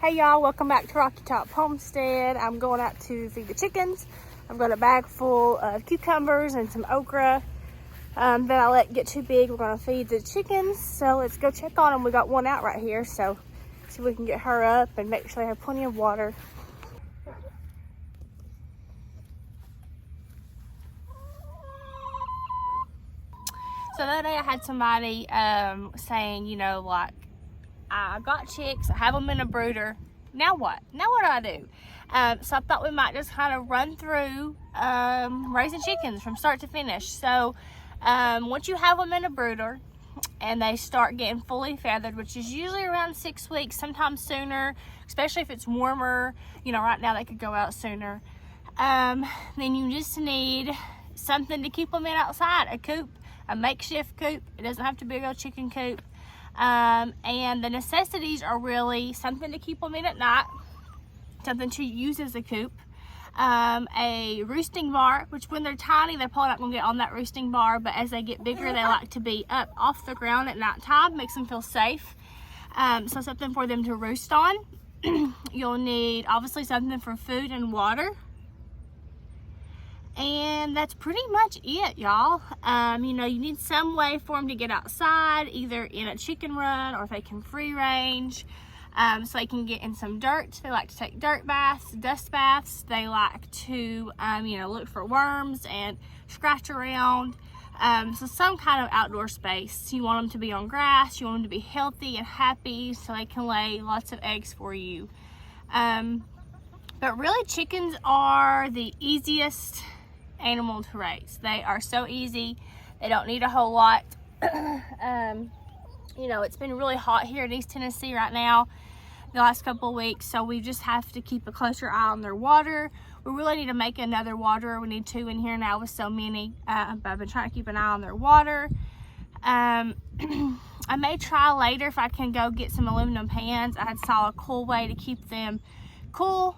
Hey y'all, welcome back to Rocky Top Homestead. I'm going out to feed the chickens. I've got a bag full of cucumbers and some okra that I let get too big. We're gonna feed the chickens, so let's go check on them. We got one out right here, so see if we can get her up and make sure they have plenty of water. So the other day I had somebody saying, you know, like, I got chicks, I have them in a brooder. Now what? Now what do I do? So I thought we might just kind of run through raising chickens from start to finish. So once you have them in a brooder and they start getting fully feathered, which is usually around 6 weeks, sometimes sooner, especially if it's warmer. You know, right now they could go out sooner. Then you just need something to keep them in outside, a coop, a makeshift coop. It doesn't have to be a real chicken coop. And the necessities are really something to keep them in at night, something to use as a coop, a roosting bar, which when they're tiny, they're probably not going to get on that roosting bar, but as they get bigger, they like to be up off the ground at nighttime, makes them feel safe. So something for them to roost on. You'll need obviously something for food and water. And that's pretty much it, y'all. You know, you need some way for them to get outside, either in a chicken run or if they can free range, so they can get in some dirt. They like to take dirt baths, dust baths. They like to, you know, look for worms and scratch around. So some kind of outdoor space. You want them to be on grass. You want them to be healthy and happy so they can lay lots of eggs for you. But really, chickens are the easiest animal to raise. They are so easy. They don't need a whole lot. You know, it's been really hot here in East Tennessee right now the last couple of weeks, so we just have to keep a closer eye on their water. We really need to make another waterer. We need 2 in here now with so many, but I've been trying to keep an eye on their water. I may try later if I can go get some aluminum pans. I had saw a cool way to keep them cool.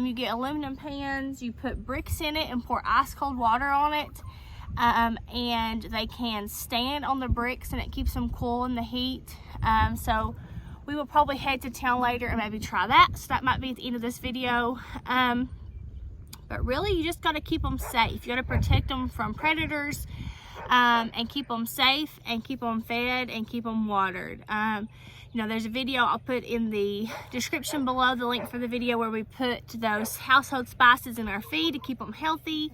You get aluminum pans, you put bricks in it and pour ice cold water on it, and they can stand on the bricks and it keeps them cool in the heat. So we will probably head to town later and maybe try that. So that might be at the end of this video. But really, you just got to keep them safe. You got to protect them from predators, and keep them safe and keep them fed and keep them watered. You know, there's a video I'll put in the description below, the link for the video where we put those household spices in our feed to keep them healthy.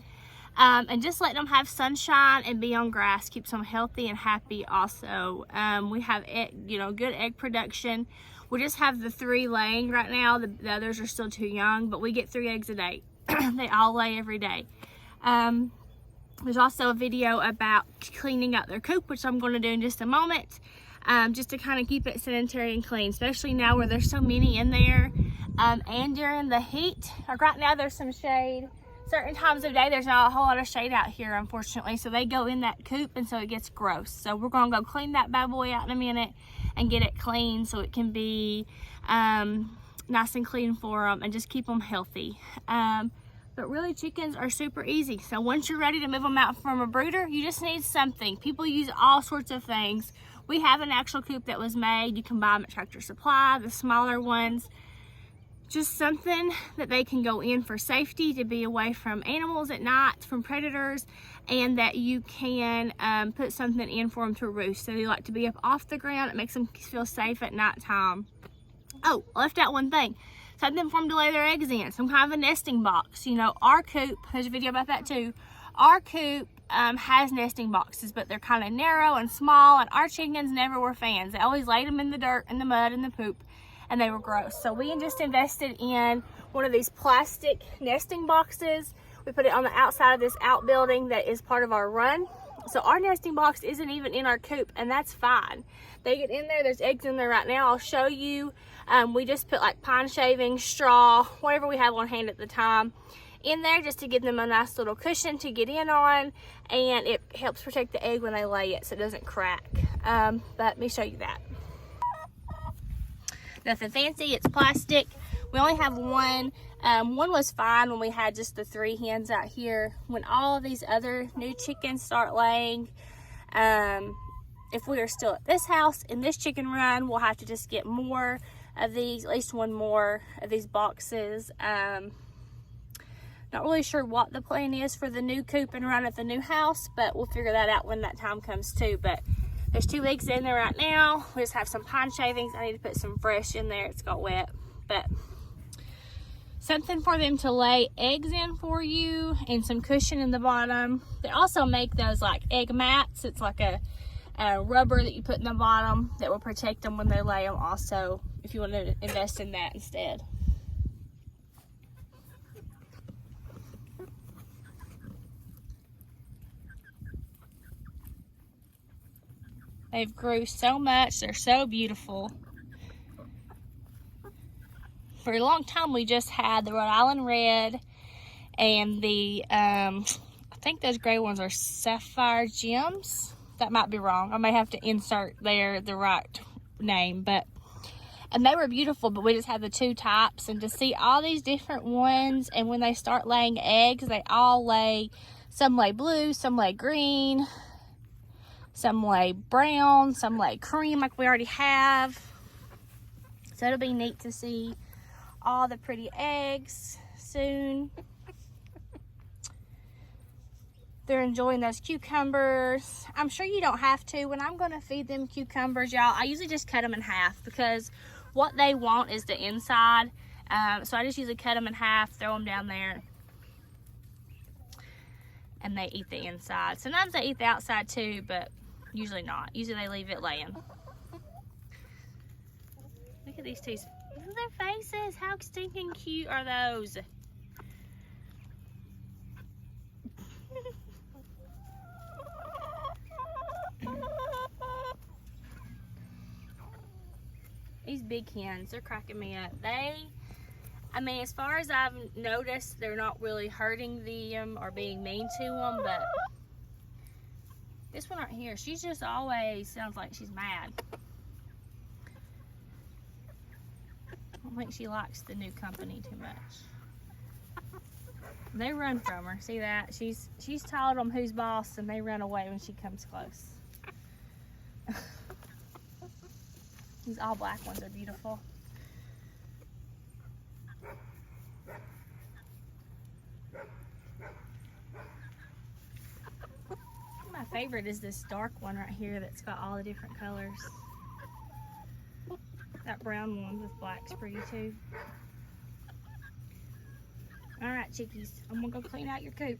And just let them have sunshine and be on grass keeps them healthy and happy also. We have, you know, good egg production. We just have the 3 laying right now. The others are still too young, but we get 3 eggs a day. They all lay every day. There's also a video about cleaning out their coop, which I'm going to do in just a moment. Just to kind of keep it sanitary and clean, especially now where there's so many in there, and during the heat. Like right now there's some shade. Certain times of day there's not a whole lot of shade out here, unfortunately, so they go in that coop and so it gets gross. So we're gonna go clean that bad boy out in a minute and get it clean so it can be nice and clean for them and just keep them healthy. But really, chickens are super easy. So once you're ready to move them out from a brooder, you just need something. People use all sorts of things. We have an actual coop that was made. You can buy them at Tractor Supply, the smaller ones. Just something that they can go in for safety, to be away from animals at night, from predators, and that you can put something in for them to roost. So they like to be up off the ground. It makes them feel safe at nighttime. Oh, I left out one thing. Something for them to lay their eggs in, some kind of a nesting box. You know, our coop, there's a video about that too. Our coop has nesting boxes, but they're kind of narrow and small, and our chickens never were fans. They always laid them in the dirt and the mud and the poop, and they were gross. So we just invested in one of these plastic nesting boxes. We put it on the outside of this outbuilding that is part of our run. So our nesting box isn't even in our coop, and that's fine. They get in there, there's eggs in there right now. I'll show you. We just put like pine shavings, straw, whatever we have on hand at the time, in there just to give them a nice little cushion to get in on, and it helps protect the egg when they lay it so it doesn't crack. But let me show you that. Nothing fancy, it's plastic. We only have one. One was fine when we had just the 3 hens out here. When all of these other new chickens start laying, if we are still at this house in this chicken run, we'll have to just get more of these, at least one more of these boxes. Not really sure what the plan is for the new coop and run at the new house, but we'll figure that out when that time comes too. But there's 2 eggs in there right now. We just have some pine shavings. I need to put some fresh in there. It's got wet, but something for them to lay eggs in for you, and some cushion in the bottom. They also make those like egg mats. It's like a rubber that you put in the bottom that will protect them when they lay them also, if you want to invest in that instead. They've grew so much. They're so beautiful. For a long time, we just had the Rhode Island Red and the, I think those gray ones are Sapphire Gems. That might be wrong. I may have to insert there the right name, and they were beautiful, but we just had the 2 types. And to see all these different ones, and when they start laying eggs, they all lay, some lay blue, some lay green, some lay brown, some lay cream like we already have. So it'll be neat to see all the pretty eggs soon. They're enjoying those cucumbers. I'm sure you don't have to. When I'm going to feed them cucumbers, y'all, I usually just cut them in half, because what they want is the inside. So I just usually cut them in half, throw them down there, and they eat the inside. Sometimes they eat the outside too, but usually not. Usually they leave it laying. Look at these 2. Look at their faces. How stinking cute are those? These big hens, they're cracking me up. I mean, as far as I've noticed, they're not really hurting them or being mean to them, but this one right here, she's just always sounds like she's mad. I don't think she likes the new company too much. They run from her. See that? She's told them who's boss, and they run away when she comes close. These all black ones are beautiful. My favorite is this dark one right here that's got all the different colors. That brown one with black's pretty too. Alright, chickies, I'm gonna go clean out your coop.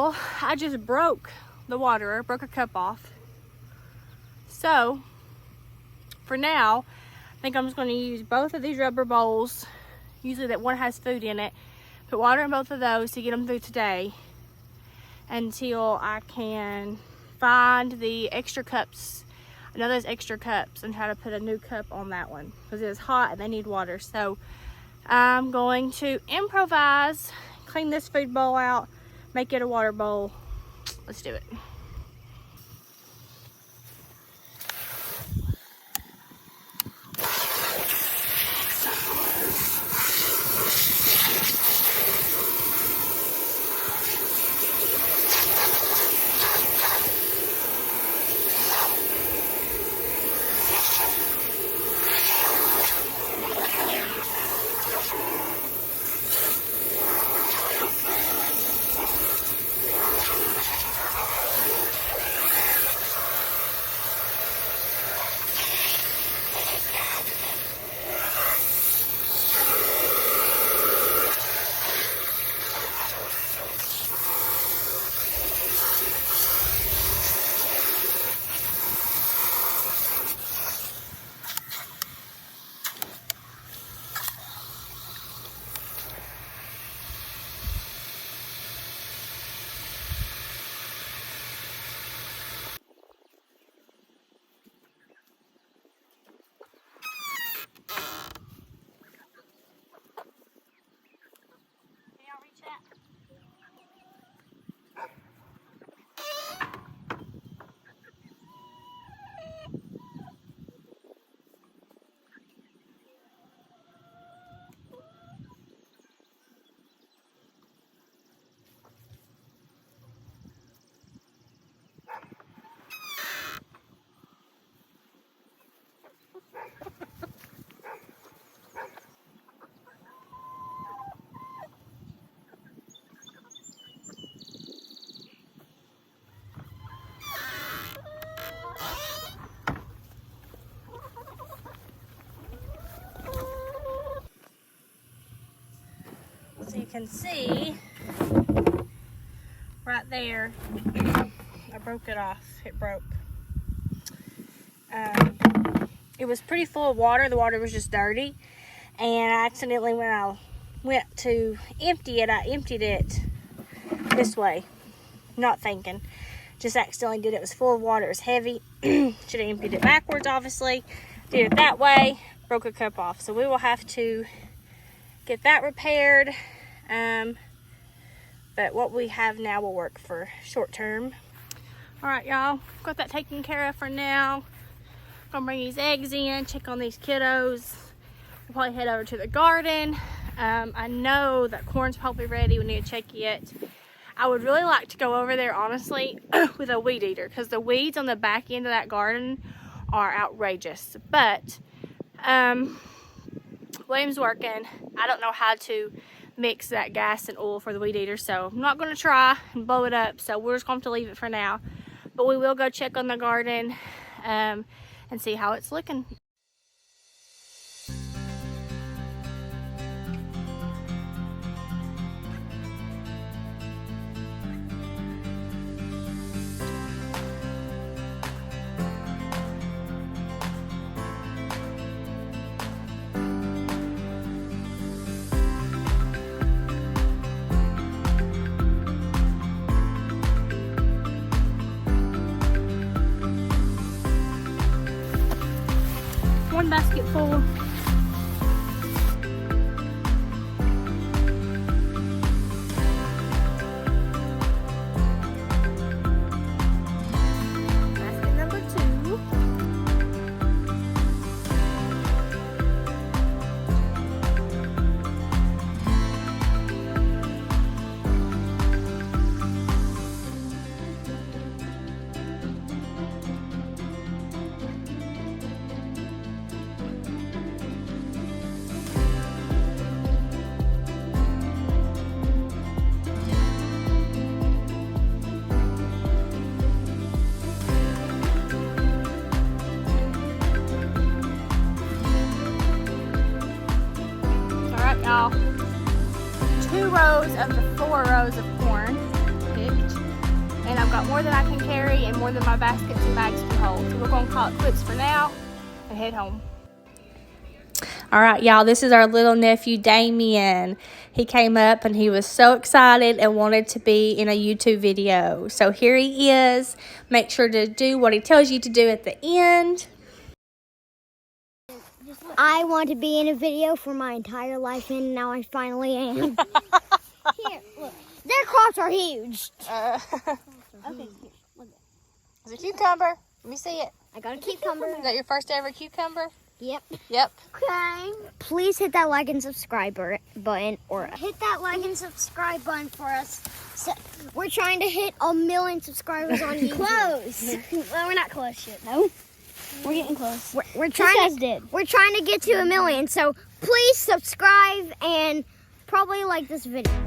y'all, I just broke the waterer, broke a cup off. So for now, I think I'm just going to use both of these rubber bowls. Usually that one has food in it. Put water in both of those to get them through today until I can find the extra cups, another those extra cups, and try to put a new cup on that one because it is hot and they need water. So I'm going to improvise, clean this food bowl out, make it a water bowl. Let's do it. So you can see right there, I broke it off. It broke. It was pretty full of water. The water was just dirty, and I accidentally, when I went to empty it, I emptied it this way, not thinking. Just accidentally did it. It was full of water. It was heavy. Should have emptied it backwards, obviously. Did it that way. Broke a cup off. So we will have to get that repaired. But what we have now will work for short term. All right, y'all. Got that taken care of for now. Gonna bring these eggs in, check on these kiddos. We'll probably head over to the garden. I know that corn's probably ready. We need to check it. I would really like to go over there, honestly, with a weed eater, because the weeds on the back end of that garden are outrageous. But William's working. I don't know how to mix that gas and oil for the weed eater, so I'm not going to try and blow it up. So we're just going to leave it for now. But we will go check on the garden and see how it's looking. One basket full. Basket number 2. Y'all, 2 rows of the 4 rows of corn picked. I've got more than I can carry and more than my baskets and bags can hold. So we're going to call it quits for now and head home. All right, y'all, this is our little nephew, Damien. He came up and he was so excited and wanted to be in a YouTube video. So here he is. Make sure to do what he tells you to do at the end. I want to be in a video for my entire life, and now I finally am. Here, look. Their crops are huge. Okay, here, look. It's a cucumber. Let me see it. I got a cucumber. Is that your first ever cucumber? Yep. Yep. Okay. Please hit that like and subscribe button, or hit that like and subscribe button for us. So we're trying to hit 1 million subscribers on YouTube. Close. Well, we're not close yet, though. We're getting close. We're trying We're trying to get to 1 million. So please subscribe and probably like this video.